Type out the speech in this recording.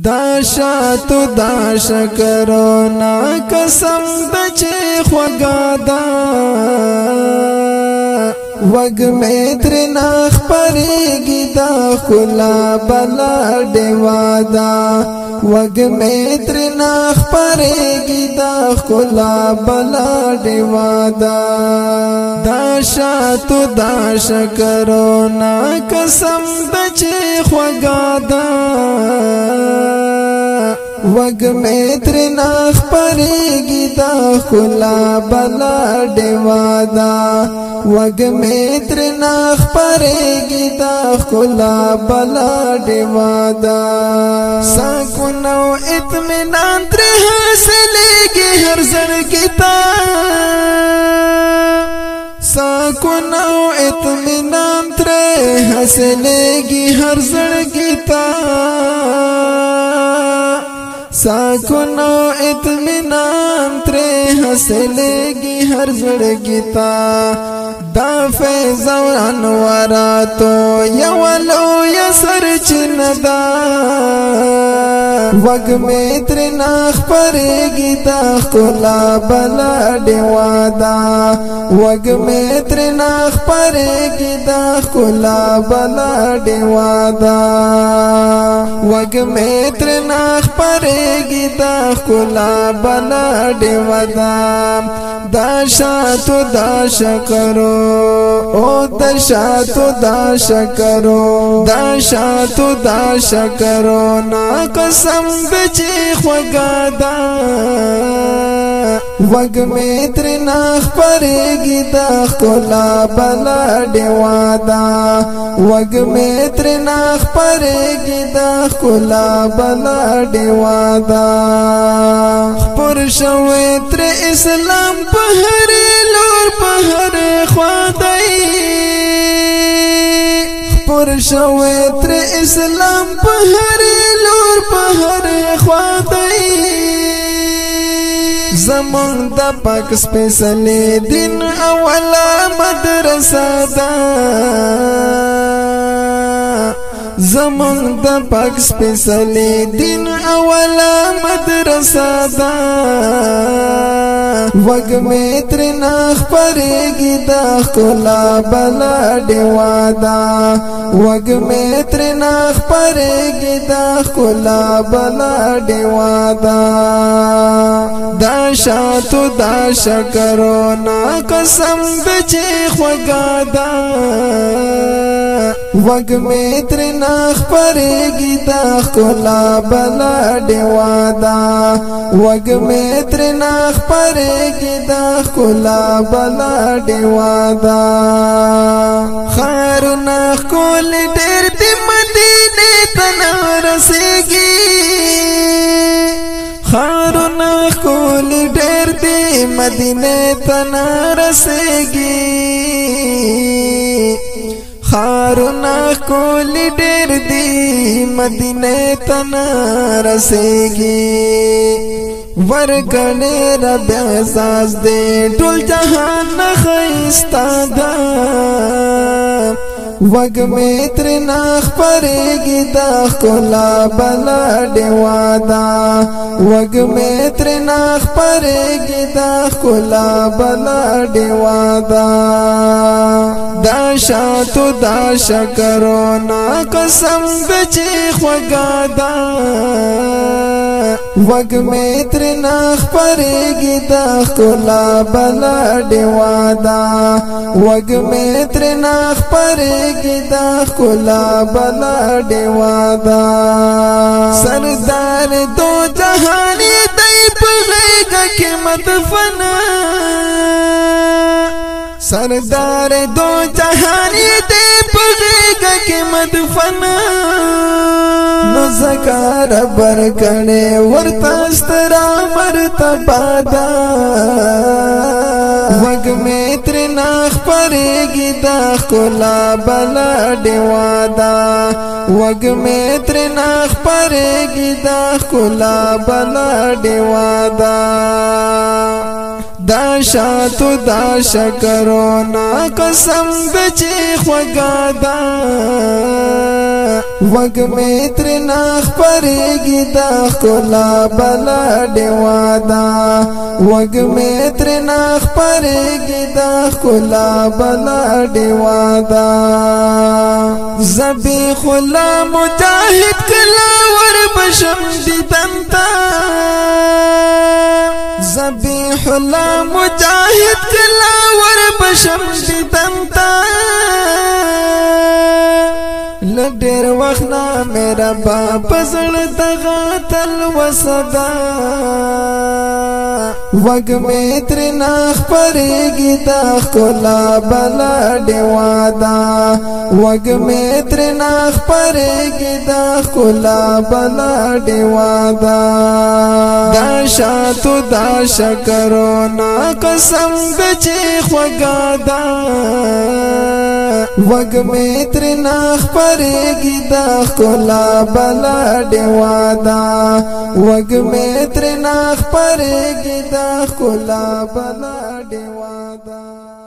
دا شاتو دا شکرونا قسم دا چه خوگادا وگ میتر ناخ پریگی دا خلا بلا دیوادا وگ میتر ناخ پریگی دا خلا بلا دیوادا دا شاتو دا شکرونا قسم دا چه خوگادا وگ میتر ناخ پریگی دا خلا بلا دیوادا وگ میتر ناخ پریگی دا خلا بلا دیوادا سکونو اطمینان تر حاصلېږي هر زړګي ته سکونو اطمینان تر حاصلېږي هر زړګي ته سکونو اطمینان تر حاصلېږي هر زړګي ته دا فیض او انواراتو یو لویه سرچینه ده وگ میتر ناخ پریگی دا خلا بلا دیوادا وگ میتر ناخ پریگی دا خلا بلا دیوادا وگ میتر ناخ پریگی دا خلا بلا دیوادا دا شاتو دا شکرو او دا شاتو دا شکرو دا شاتو دا شکرو نا قسم بچی خوگادا وگ میتر ناخ پریگی دا خلا بلا دیوادا وگ میتر ناخ پریگی دا خلا بلا دیوادا پر شوی تر اسلام پہر لور پہر خوادائی پر شوی تر اسلام پہر لور پہر خوادائی زمان دا پاک سپیسلی دین اولا مدرسہ دا زمان دا پاک سپیسلی دین اولا مدرسہ دا وگ میتر ناخ پریگی دا خلا بلا دیوادا وگ میتر ناخ پریگی دا خلا بلا دیوادا دا شاتو دا شکرونا قسم بچی خوگادا وگ میتر ناخ پریگی دا خلا بلا دیوادا وگ میتر ناخ پریگی دا خلا بلا دیوادا خیر ناخ کول ډېر دی مدینه تنا رسیږي خیر ناخ کول ډېر دی مدینه تنا رسیږي خارنا کولی ډېر دی مدینه تنا رسیږي ورګنې رب احساس دې ټول جهان خیستا ده وگ میتر ناخ پریگی دا خلا بلا دیوادا وگ میتر ناخ پریگی دا خلا بلا دیوادا دا شاتو دا شکرونا قسم بچی خوگادا وگ میتر ناخ پریگی دا خلا بلا دیوادا وگ میتر ناخ پریگی دا خلا بلا دیوادا سردار دو جہانی دی پغیگا کی مدفنا سردار دو جہانی دی پغیگا کی مدفنا نزکار برکنے ورتسترا مرتبادا وگ میتر ناخ پریگی دا خلا بلا دیوادا وگ میتر ناخ پریگی دا خلا بلا دیوادا دا شاتو دا شکرونا قسم بچی خوگادا وگ میں ترناخ پریگی دا خلا بلا دیوادا وگ میں ترناخ پریگی دا خلا بلا دیوادا زبی خلا مجاہد کلا ور بشم دیدنتا زبی خلا مجاہد کلا ور بشم دیدنتا لډیر وخنا میرا باپ زړه دغه تل وسدا وګ مې تر ناخ پرېږي دا خلا بلا دیوادا وګ مې تر ناخ پرېږي دا خلا بلا دیوادا دا شاتو دا شکرونه قسم بچي خوګادا وگ میں ترناخ پریگی دا خلا بلا دیوادا وگ میں ترناخ پریگی دا خلا بلا دیوادا